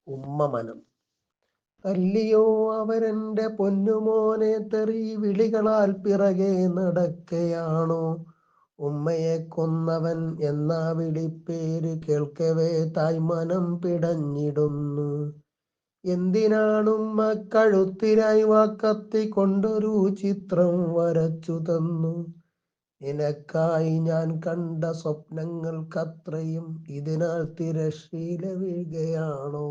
ഉമ്മമനം. തല്ലിയോ അവരെന്റെ പൊന്നുമോനെ, തെറി വിളികളാൽ പിറകെ നടക്കയാണോ? ഉമ്മയെ കൊന്നവൻ എന്ന വിളിപ്പേര് കേൾക്കവേ തായ്മനം പിടഞ്ഞിടുന്നു. എന്തിനാണുമ്മ കഴുത്തിനായി വാക്കത്തി കൊണ്ടൊരു ചിത്രം വരച്ചു തന്നു. നിനക്കായി ഞാൻ കണ്ട സ്വപ്നങ്ങൾക്കത്രയും ഇതിനാൽ തിരശ്ശീല വീഴുകയാണോ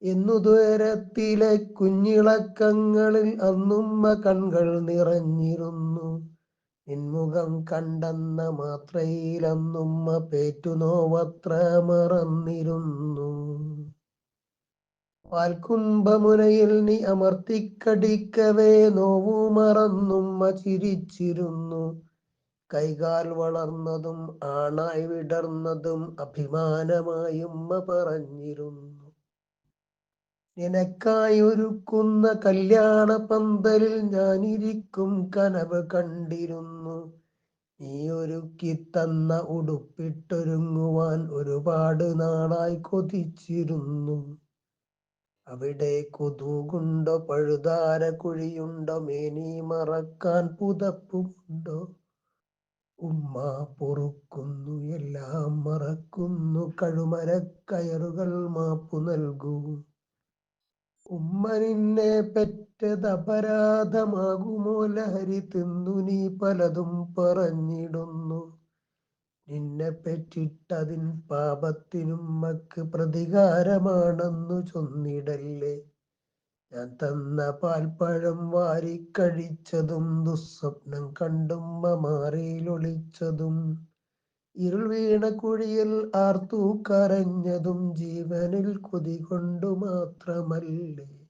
എന്നു ദൂരത്തിലെ കുഞ്ഞിളക്കങ്ങളിൽ അന്നുമ്മ കൺകൾ നിറഞ്ഞിരുന്നു. നിൻമുഖം കണ്ടെന്ന മാത്രയിൽ അന്നുമ്മ പേറ്റുനോവത്ര മറന്നിരുന്നു. പാൽക്കുംഭമുനയിൽ നീ അമർത്തിക്കടിക്കവേ നോവു മറന്നുമ്മ ചിരിച്ചിരുന്നു. കൈകാൽ വളർന്നതും ആണായി വിടർന്നതും അഭിമാനമായി ഉമ്മ പറഞ്ഞിരുന്നു. നിനക്കായി ഒരുക്കുന്ന കല്യാണ പന്തലിൽ ഞാനിരിക്കും കനവ് കണ്ടിരുന്നു. നീ ഒരുക്കി തന്ന ഉടുപ്പിട്ടൊരുങ്ങുവാൻ ഒരുപാട് നാളായി കൊതിച്ചിരുന്നു. അവിടെ കൊതുകുണ്ടോ, പഴുതാര കുഴിയുണ്ടോ, മേനി മറക്കാൻ പുതപ്പുമുണ്ടോ? ഉമ്മ പൊറുക്കുന്നു, എല്ലാം മറക്കുന്നു, കഴുമരക്കയറുകൾ മാപ്പു നൽകൂ. ഉമ്മ നിന്നെ പെറ്റത് അപരാധമാകുമോ? ലഹരി തിന്നു നീ പലതും പറഞ്ഞിടുന്നു. നിന്നെ പെറ്റിട്ടതിൻ പാപത്തിനുമ്മക്ക് പ്രതികാരമാണെന്നു ചൊന്നിടല്ലേ. ഞാൻ തന്ന പാൽപ്പഴം വാരിക്കഴിച്ചതും ദുസ്വപ്നം കണ്ടുമ്മ മാറിയിലൊളിച്ചതും ഇരുൾ വീണ കുഴിയിൽ ആർത്തു കരഞ്ഞതും ജീവനിൽ കൊതി കൊണ്ടു മാത്രമല്ലേ.